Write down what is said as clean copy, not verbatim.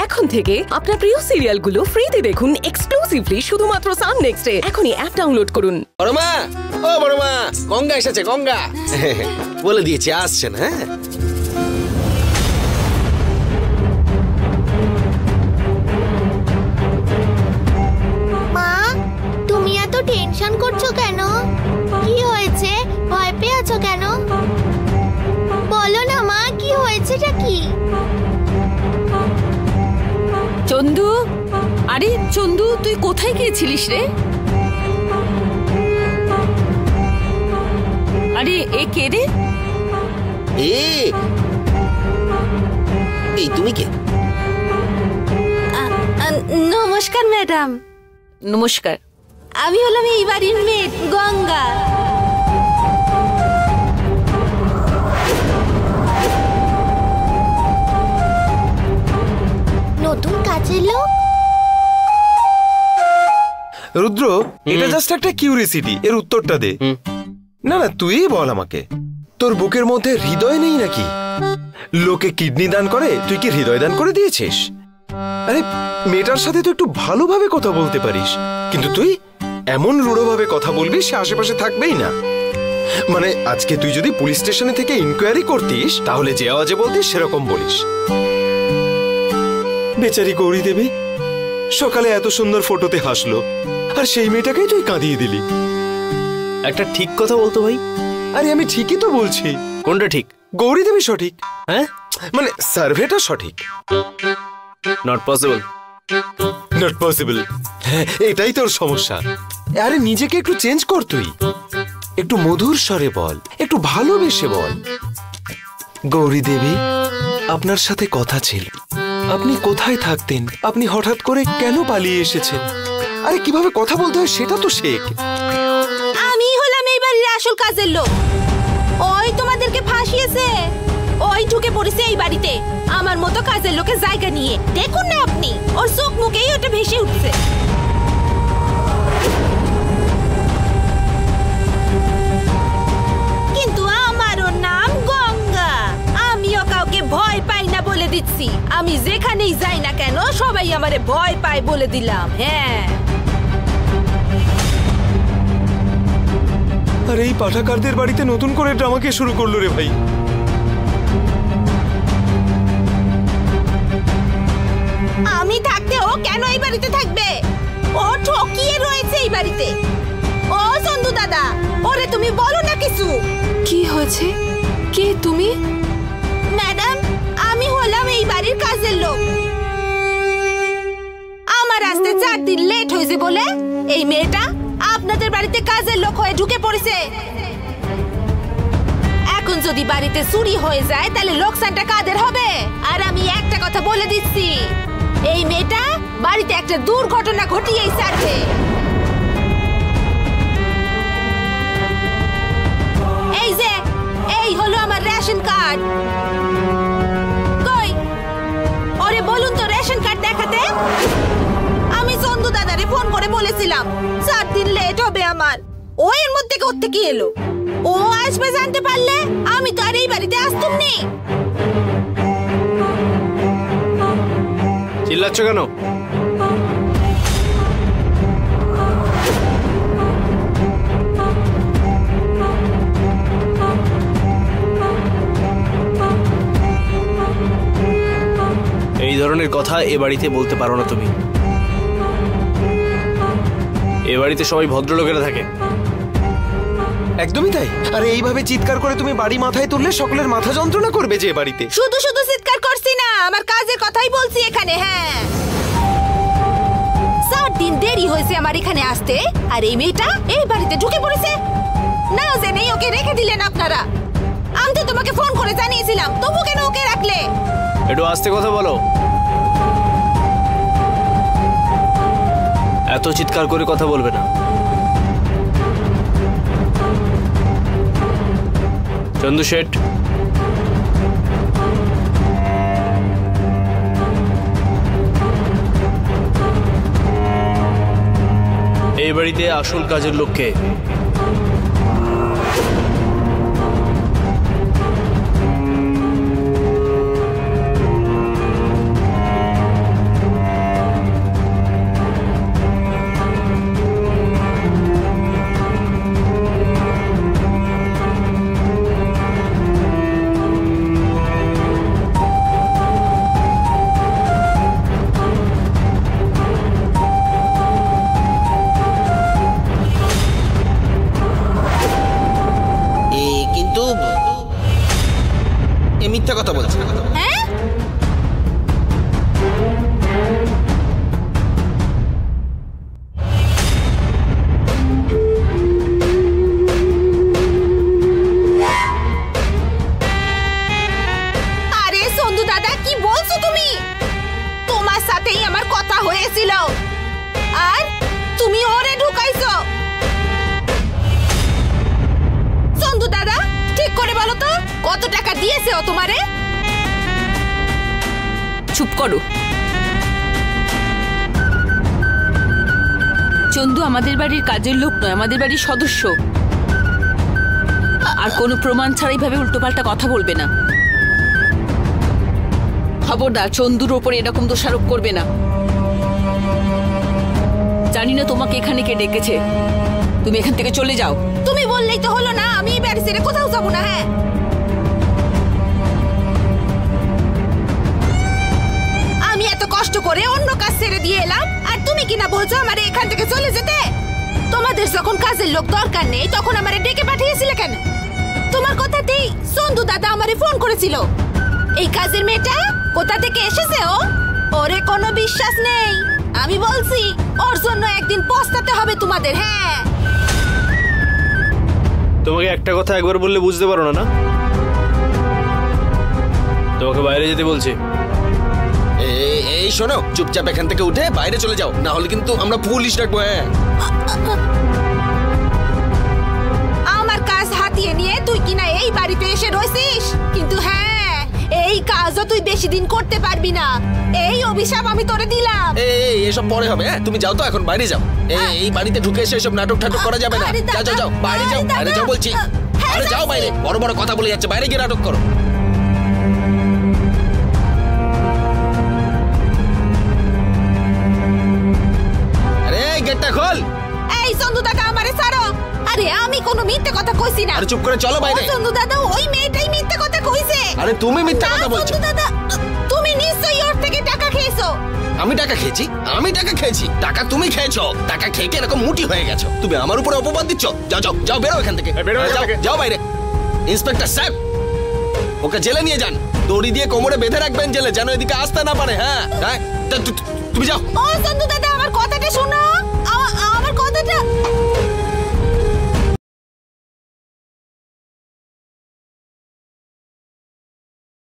এখন থেকে আপনার প্রিয় সিরিয়ালগুলো ফ্রিতে দেখুন এক্সক্লুসিভলি শুধুমাত্র সান নেক্সটে। এখনই অ্যাপ ডাউনলোড করুন। বড়মা, ও বড়মা, গঙ্গা এসেছে, গঙ্গা। বলে দিয়েছি আসছেন। হ্যাঁ, মা, তুমি এত টেনশন করছো কেন? কি হয়েছে? ভয় পেয়ে আছো কেন? বলো না মা, কি হয়েছেটা কি? চন্দু, আরে চন্দু, তুই কোথায় গিয়েছিলিস রে? আরে এ কে রে? এই তুমি কে? নমস্কার ম্যাডাম। নমস্কার। আমি হলাম এই বাড়ির মেয়ে গঙ্গা। নতুন কাজের লোক। রুদ্র, এটা জাস্ট একটা কিউরিসিটি, এর উত্তরটা দে। না না, তুই বল আমাকে, তোর বুকের মধ্যে হৃদয় নেই নাকি? লোকে কিডনি দান করে, তুই কি হৃদয় দান করে দিয়েছিস? আরে মেয়েটার সাথে তো একটু ভালোভাবে কথা বলতে পারিস, কিন্তু তুই এমন রূঢ়ভাবে কথা বলবি সে আশেপাশে থাকবেই না। মানে আজকে তুই যদি পুলিশ স্টেশনে থেকে ইনকোয়ারি করতিস তাহলে যে আওয়াজে বলতিস সেরকম বলিস। বেচারি গৌরী দেবী সকালে এত সুন্দর ফটোতে হাসলো, আর সেই মেয়েটাকেই তুই কাঁদিয়ে দিলি। একটা ঠিক কথা বলতো ভাই। আরে আমি ঠিকই তো বলছি। কোনটা ঠিক? গৌরী দেবী সঠিক। হ্যাঁ, মানে সার্ভেটা সঠিক। Not possible. Not possible. হ্যাঁ, এটাই তোর সমস্যা। আরে নিজেকে একটু চেঞ্জ কর, তুই একটু মধুর স্বরে বল, একটু ভালোবেসে বল। গৌরী দেবী, আপনার সাথে কথা ছিল। আপনি কোথায় থাকতেন? আপনি হঠাৎ করে কেন পালিয়ে এসেছেন? আরে কিভাবে কথা বলতে হয় সেটা তো শেখ। আমি হলাম এই বাড়ির আসল কাজের লোক। ওই তোমাদেরকে ফাঁসিয়েছে, ওই ঢুকে পড়েছে এই বাড়িতে আমার মতো কাজের লোকের জায়গা নিয়ে। দেখুন না আপনি, ওর চোখ মুখেই ওটা ভেসে উঠছে। কিন্তু আমারও নাম গঙ্গা। আমিও কাউকে ভয় পাই না বলে দিচ্ছি। আমি যেখানেই যাই না কেন সবাই আমারে ভয় পায় বলে দিলাম। হ্যাঁ, আর এই পাঠাগারদের বাড়িতে নতুন করে ড্রামাকে শুরু করলো রে ভাই। আমি থাকতে ও কেন এই বাড়িতে থাকবে? ও ঠকিয়ে রয়েছে এই বাড়িতে। ও চন্দু দাদা, ওরে তুমি বলো না কিছু। কি হয়েছে? কে তুমি? ম্যাডাম, আমি হলাম এই বাড়ির কাজের লোক। আমার আসতে 4 দিন লেট হয়েছে বলে এই মেয়েটা আপনাদের বাড়িতে কাজের লোক হয়ে ঢুকে পড়েছে। এখন যদি বাড়িতে চুরি হয়ে যায় তাহলে লোকসানটা কাদের হবে? আর আমি একটা কথা বলে দিচ্ছি, এই মেয়েটা বাড়িতে একটা দুর্ঘটনা ঘটিয়েই ছাড়বে। এই যে, এই হলো আমার রেশন কার্ড। কই, ওরে বলুন তো রেশন কার্ড দেখাতে। আমি চন্দু দাদারে ফোন করে বলেছিলাম 4 দিন লেট হবে আমার। ও এর মধ্যে করতে কি এলো? ও আসবে জানতে পারলে আমি তো আর এই বাড়িতে আসতুম নি। চিল্লাচ্ছ কেন? এই ধরনের কথা এ বাড়িতে বলতে পারো না তুমি। এ বাড়িতে সবাই ভদ্রলোকেরা থাকে। একদমই তাই। আর এইভাবে চিৎকার করে তুমি বাড়ি মাথায় তুললে সকলের মাথা যন্ত্রণা করবে যে বাড়িতে। শুধু শুধু চিৎকার করছি না, আমার কাজের কথাই বলছি এখানে। হ্যাঁ, 4 দিন দেরি হয়েছে আমার এখানে আসতে, আর এই মেয়েটা এই বাড়িতে ঢুকে পড়েছে। না জেনেই ওকে রেখে দিলেন আপনারা। আমি তো তোমাকে ফোন করে জানিয়েছিলাম, তবু কেন ওকে রাখলে? একটু আস্তে কথা বলো। এত চিৎকার করে কথা বলবে না। চন্দু শেঠ, এই বাড়িতে আসল কাজের লোককে হয়েছিল আর তুমি ওরে ঢুকাইছো। চন্দু দাদা ঠিক করে বলো তো কত টাকা দিয়েছে ও তোমারে? চুপ করো। চন্দু আমাদের বাড়ির কাজের লোক নয়, আমাদের বাড়ির সদস্য। আর কোনো প্রমাণ ছাড়া এইভাবে উল্টোপাল্টা কথা বলবে না। খবরদার চন্দুর ওপরে এরকম দোষারোপ করবে না। জানি না তোমাকে এখানে কে ডেকেছে, তুমি এখান থেকে চলে যাও। তুমি বললেই তো হলো না, আমি বাড়ি ছেড়ে কোথাও যাবো না। হ্যাঁ আমি এত কষ্ট করে অন্য কাজ ছেড়ে দিয়ে এলাম আর তুমি কিনা বলছো আমারে এখান থেকে চলে যেতে? তোমাদের যখন কাজের লোক দরকার নেই তখন আমারে ডেকে পাঠিয়েছিলে কেন? তোমার কথাতেই চন্দু দাদা আমারে ফোন করেছিল। এই কাজের মেয়েটা কোথা থেকে এসেছে ও? ওরে কোনো বিশ্বাস নেই। আমি বলছি ওর জন্য একদিন পস্তাতে হবে তোমাদের। হ্যাঁ তোমাকে একটা কথা একবার বললে বুঝতে পারো না? তোমাকে বাইরে যেতে বলছি। এই শোনো, চুপচাপ এখান থেকে উঠে বাইরে চলে যাও, না হলে কিন্তু আমরা পুলিশ ডাকবো। হ্যাঁ আমার কাজ হাতিয়ে নিয়ে তুই কিনা এই বাড়িতে এসে রয়েছিস, কিন্তু হ্যাঁ এই কাজও তুই বেশি দিন করতে পারবি না। এই অভিশাপ আমি তোরে দিলাম। এসব পরে হবে। তুমি যাও তো, এখন বাইরে যাও। এই বাড়িতে ঢুকে এসে এসব নাটক ঠাটক করা যাবে না। যাও যাও যাও, বাইরে যাও, বাইরে যাও বলছি। আরে যাও বাইরে, বড় বড় কথা বলে যাচ্ছে, বাইরে গিয়ে নাটক করো। আরে গেটটা খোল। এই চন্দু দাদা আমারে ছাড়ো। আরে আমি কোনো মিথ্যে কথা কইছি না। আরে চুপ করে চলো বাইরে। চন্দু দাদা ওই মেয়েটাই মিথ্যে কথা কইছে। আরে তুমি মিথ্যা কথা বলছো। চন্দু দাদা তুমি নিশ্চয়ই ওর থেকে টাকা খেয়েছো। আমি টাকা খেয়েছি? আমি টাকা খেয়েছি? টাকা তুমি খেয়েছো। টাকা খেয়ে কি এরকম মুটি হয়ে গেছো? তুমি আমার উপরে অপবাদ দিচ্ছ। যাও যাও যাও, বেরো এখান থেকে। যাও যাও বাইরে। ইন্সপেক্টর সাহেব, ওকে জেলে নিয়ে যান। দড়ি দিয়ে কোমরে বেঁধে রাখবেন জেলে, যেন এদিকে আসতে না পারে। হ্যাঁ হ্যাঁ তুমি যাও। ও চন্দু